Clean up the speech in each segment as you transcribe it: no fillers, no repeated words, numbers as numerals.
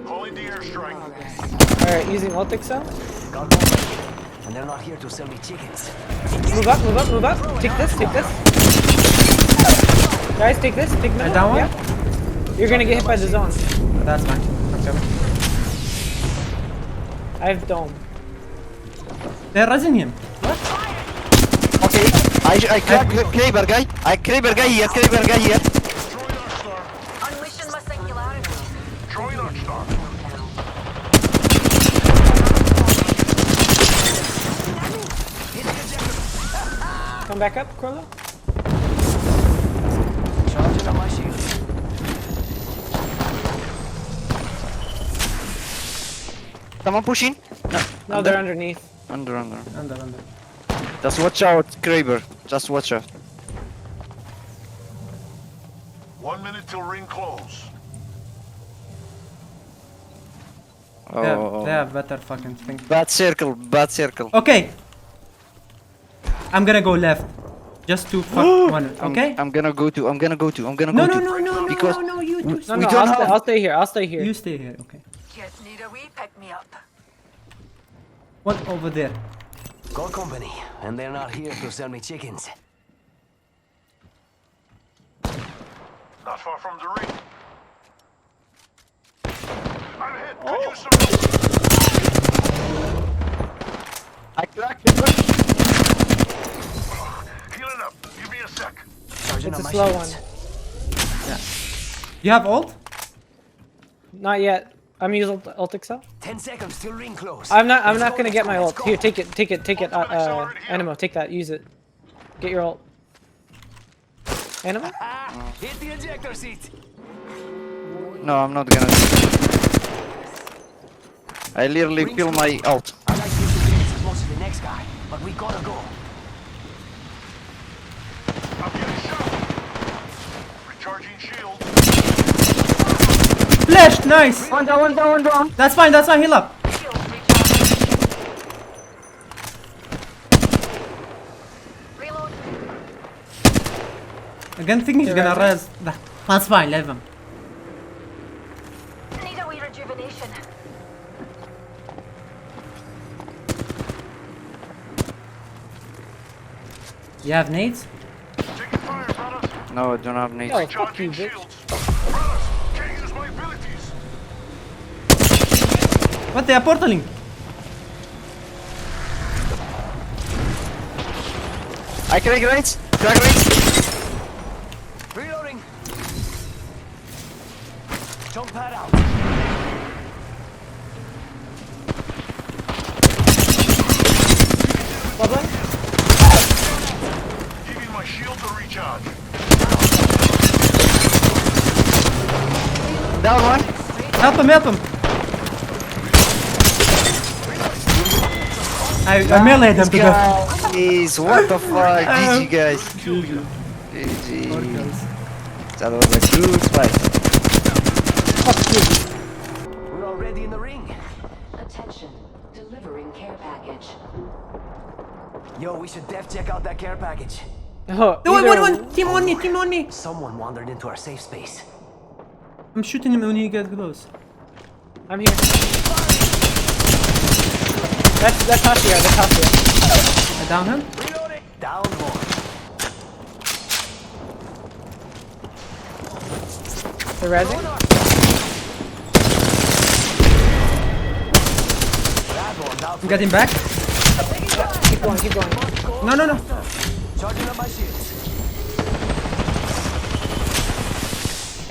Calling the airstrike. Alright, using Ultic cell. And they're not here to sell me chickens. Move up, move up, move up. Take this, take this. Guys, take this, take middle. That one? Yeah. You're gonna get hit by the zone. That's fine. I'm coming. I have dome. They're raising him. Okay, I crack Keybord guy. I Keybord guy here, Keybord guy here. Destroying our star. Unleashing my singularity. Destroying our star. Come back up, Corlo. Charging on my shields. Someone pushing. No, they're underneath. Under. Under. Just watch out, Keybord. Just watch out. 1 minute till ring close. Oh, They have better fucking thing. bad circle, bad circle. Okay. I'm gonna go left. Just to fuck one. Okay? I'm gonna go to. No, Because you two. No, We no, don't I'll have- stay here. I'll stay here. You stay here, okay. Just need a wee pick me up. One over there. Call company, and they're not here to sell me chickens. Not far from the ring. I'm hit. Could use some help. I cracked it. Healing up. Give me a sec. Charging It's on a my slow shields. one. You have ult? Not yet. I'm using Ultic cell. 10 seconds till ring close. I'm not Let's gonna go, get my let's ult. go. Here, take it. Animo, take that. Use it. Get your ult. Animo. Hit the ejector seat. No, I'm not gonna. I literally kill my ult. I like 50 minutes as much as the next guy, but we gotta go. I'm getting shot. Recharging shield. Flash! Nice! One down. That's fine, heal up. Shield recharging. Reload. Again, think he's gonna res. That's fine, leave him. Need a wee rejuvenation. You have nades? Taking fire, brothers. No, I don't have nades. Oh, fuck you, Recharging bitch. shields. Brothers, can't use my abilities. What? They are portaling. I crack rates. Reloading. Jump pad out. Bubba. Giving my shield to recharge. Down one. Help him. I meleeed him to death. Jeez, what the fuck? GG guys. GG. That was a good fight. We're already in the ring. Attention, delivering care package. Yo, we should def check out that care package. Oh, Wait, either- Team on me. Someone wandered into our safe space. I'm shooting him when he gets close. I'm here. That's Hashia. I down him. Reloading. Down one. The resin. That one down. I'm getting back. Keep going. No. Charging up my shields.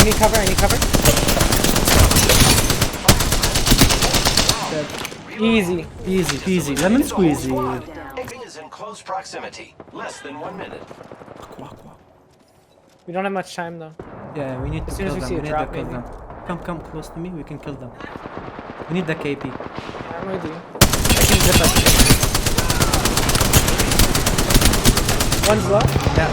I need cover. Easy. Easy. Lemon squeezy. Ring is in close proximity. Less than 1 minute. We don't have much time though. Yeah, we need to As soon kill as we them. see a We need drop, to kill maybe. them. Come close to me. We can kill them. We need the KP. I'm with you. I can zip up. One's low. Yeah.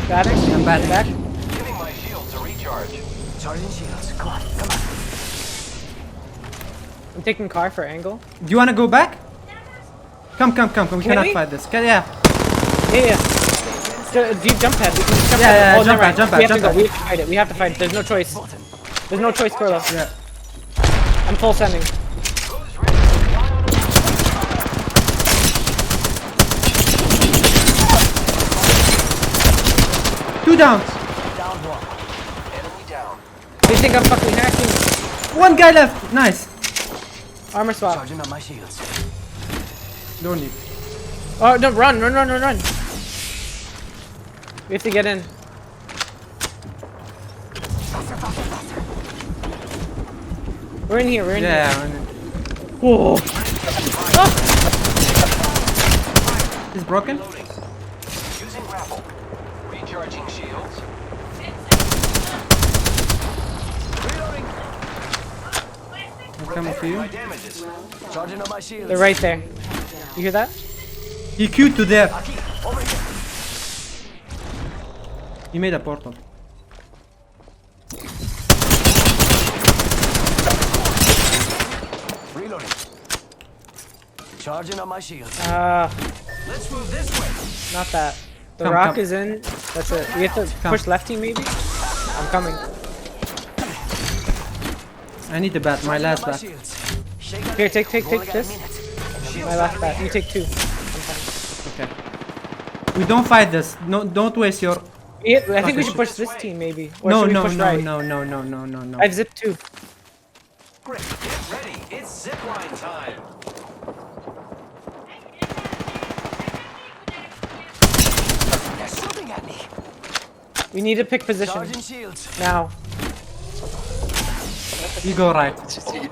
Batting. I'm batting. Back. Giving my shield to recharge. Charging shields. Come on. I'm taking car for angle. Do you wanna go back? Come. We cannot we? fight this. Yeah. Yeah. Deep jump pad. We can just jump Yeah, pad. yeah, Oh, jump never pad, mind. jump pad, We have to jump go. pad. We have to fight it. We have to fight it. There's no choice. There's no choice, Kurlo. Yeah. I'm full sending. Two down. Enemy down. They think I'm fucking hacking. One guy left. Nice. Armor swap. Charging on my shields. Don't need. Oh no! Run! We have to get in. We're in here. We're in here. Yeah. Whoa! He's broken. Loading. Using grapple. Recharging shields. I'm coming for you. My damages. Charging on my shields. They're right there. You hear that? He queued to there. Over here. He made a portal. Reloading. Charging on my shields. Let's move this way. Not that. The Come, rock come. is in. That's it. We have to Come. push left team maybe. I'm coming. I need the bat. My last My bat. shields. Shake on Here, it. take We've only this. got a minute. My last bat. You take two. Okay. We don't fight this. No, don't waste your. Yeah, I think we Okay. should push this team maybe. Or No, should we no, push no, right? no, no, no, no, no, no. I've zipped two. Great. Get ready. It's zipline time. They're shooting at me. We need to pick position Charging shields. now. You go right.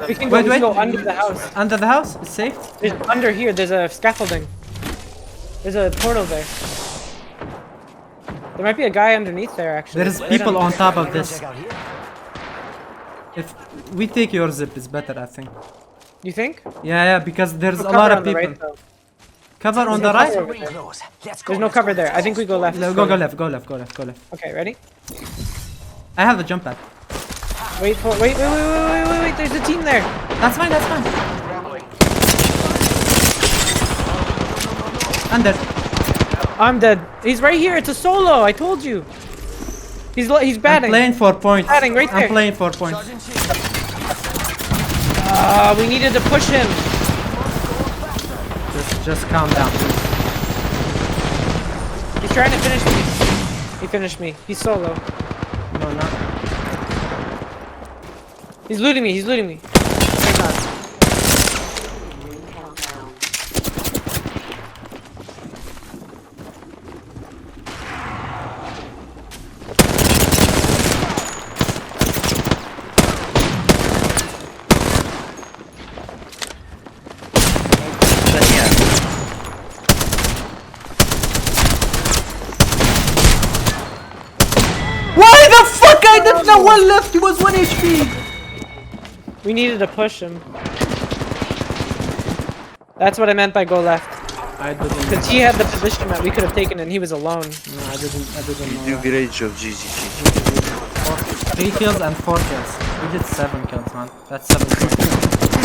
We can Wait, go, we wait. can go under the house. Under the house? It's safe? There's, under here, there's a scaffolding. There's a portal there. There might be a guy underneath there actually. There's Right people on underneath. top of this. Check out here. If we take your zip, it's better, I think. You think? Yeah, yeah, because there's a Cover lot of on the people. right, though. Cover on the no right? cover. Ring those. Let's go. There's no cover there. I think we go left. Go left, go left, go left, go left. Okay, ready? I have the jump pad. Wait. There's a team there. That's fine, that's fine. Under. I'm dead. He's right here. It's a solo. I told you. He's I'm batting. playing 4 points. Batting right I'm there. playing 4 points. Charging shields. We needed to push him. Just calm down. He's trying to finish me. He finished me. He's solo. No, not. He's looting me. He's looting me. Hang on. Ring countdown. Why the fuck? I did not one left. He was 1 HP. We needed to push him. That's what I meant by go left. I didn't. Because he had the position that we could have taken and he was alone. No, I didn't know. You That. great job, GG. 3 kills and 4 kills. We did 7 kills, man. That's 7 kills.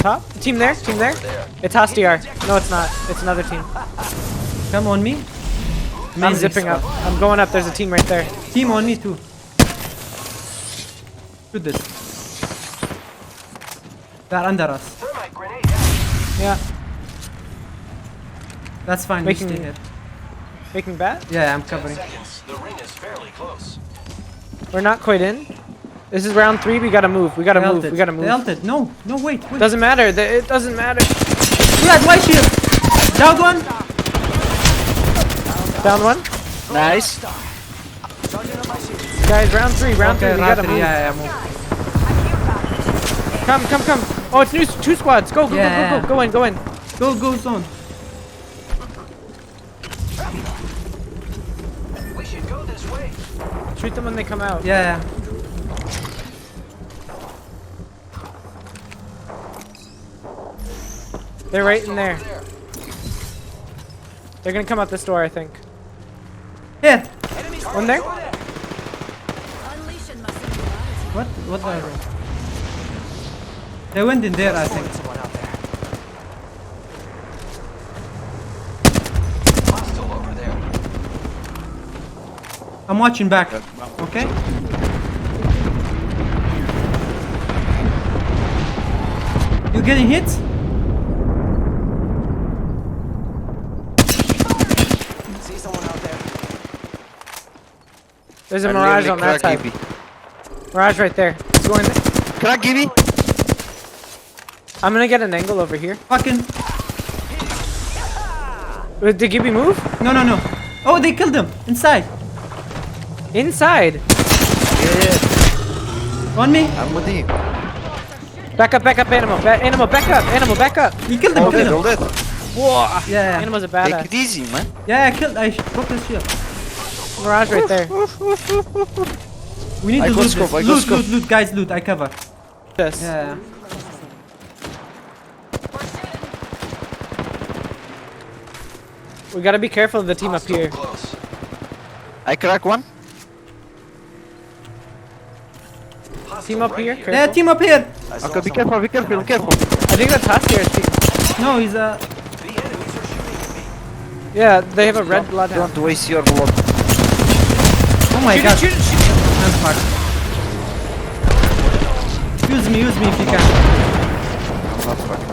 Top? Team there? Team there? It's Hostiar. No, it's not. It's another team. Come on me. I'm Amazing zipping up. stuff. I'm going up. There's a team right there. Team on me too. Shoot this. They're under us. Thermite grenade out. Yeah. That's fine. We Making- stay here. Making bat? Yeah, I'm 10 covering. seconds. The ring is fairly close. We're not quite in. This is round 3. We gotta move. We gotta They move. ulted. We gotta They move. ulted. No, no, wait. Doesn't matter. It doesn't matter. Yeah, white shield. Down one. Down one. Nice. Guys, round 3. Round 3. Okay, We gotta Ratri, move. yeah, move. Come. Oh, it's new. 2 squads. Go. Yeah. Go in. Go zone. We should go this way. Shoot them when they come out. Yeah. They're right in there. They're gonna come out this door, I think. Here. One there? Unleashing my singularity. What the? They went in there, I think. Someone out there. Hostile over there. I'm watching back. Okay. You getting hit? See someone out there? There's a Mirage on that side. Mirage right there. He's going there. Crack Gibby. I'm gonna get an angle over here. Fucking. Did Gibby move? No. Oh, they killed him inside. Inside. Yeah. On me. I'm with you. Back up, animal. Animal, back up. Animal, back up. You killed him. Hold it, Killed him. hold it. Whoa. Yeah. Animal's a Take badass. it easy, man. Yeah, I killed. I broke his shield. Mirage right there. We need I to got loot scope, this. I got scope. Loot, guys, loot. I cover. Yes. Yeah. We gotta be careful of the team up here. Close. I crack one. Team up here, Yeah, careful. team up here. Okay, be careful, be careful, careful. I think that's Huskier's team. No, he's The enemies are shooting at me. Yeah, they have a red bloodhound. Don't waste your blood. Oh my god. Shoot it. That's smart. Use me if you can. I'm not fucking.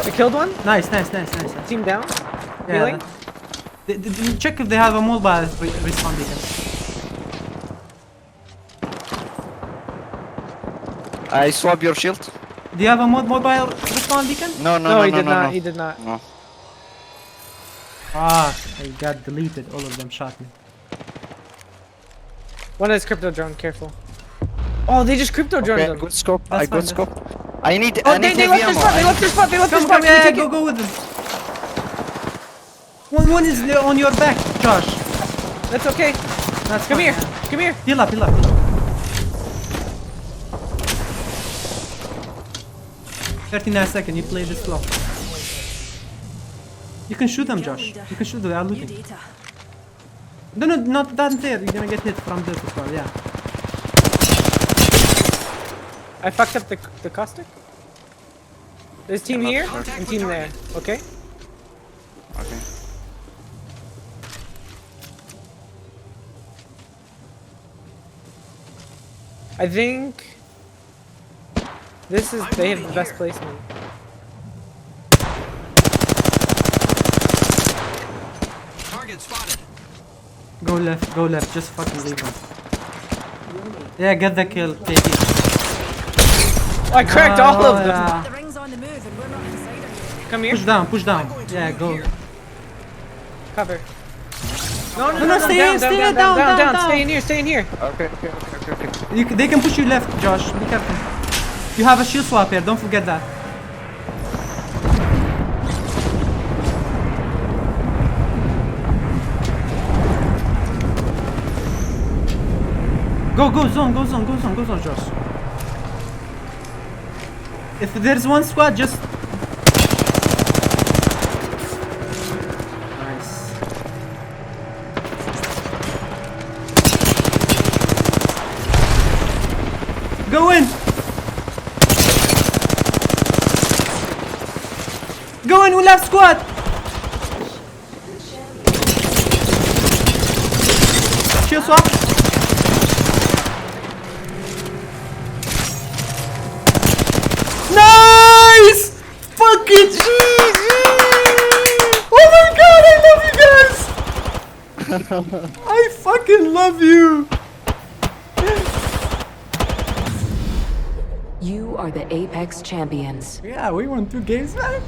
I killed one. Nice. Team down. Yeah. Healing. Check if they have a mobile respawn beacon. I swap your shield. Do you have a mobile respawn beacon? No, He did not. He did not. No. Ah, I got deleted. All of them shot me. One is crypto drone. Careful. Oh, they just crypto droned Okay, them. good scope. That's I got fine, scope. I need. Oh, I need they heavy left their ammo. spot. They left their spot. Come, Can we yeah, take it? go with them. One is on your back, Josh. That's okay. That's Come fine, here. yeah. Come here. Heal up. 39 seconds, you play this slow. You can shoot them, Josh. You can shoot them, they are looting. No, not that there. You're gonna get hit from this as well, yeah. I fucked up the caustic. There's team here and team there. Okay. Okay. I think this is they have the best placement. Target spotted. Go left, just fucking leave them. Yeah, get the kill, take it. Oh, I cracked all of them. Yeah. The ring's on the move and we're not inside of it. Come here. Push down. Yeah, go. Cover. No, stay down. Stay in here. Okay. They can push you left, Josh. Be careful. You have a shield swap here, don't forget that. Go zone, Josh. If there's one squad, just... Nice. Go in! Go in, we left squad! Shield swap. Nice! Fucking GG! Oh my god, I love you guys! I fucking love you! You are the Apex champions. Yeah, we won 2 games. Yes!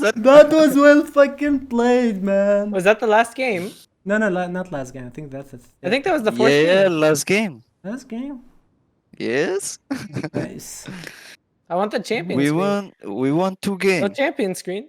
That was well fucking played, man. Was that the last game? No, not last game. I think that's it. I think that was the fourth Yeah, game. last game. Last game. Yes. Nice. I want the champion We screen. won. We won 2 No games. champion screen.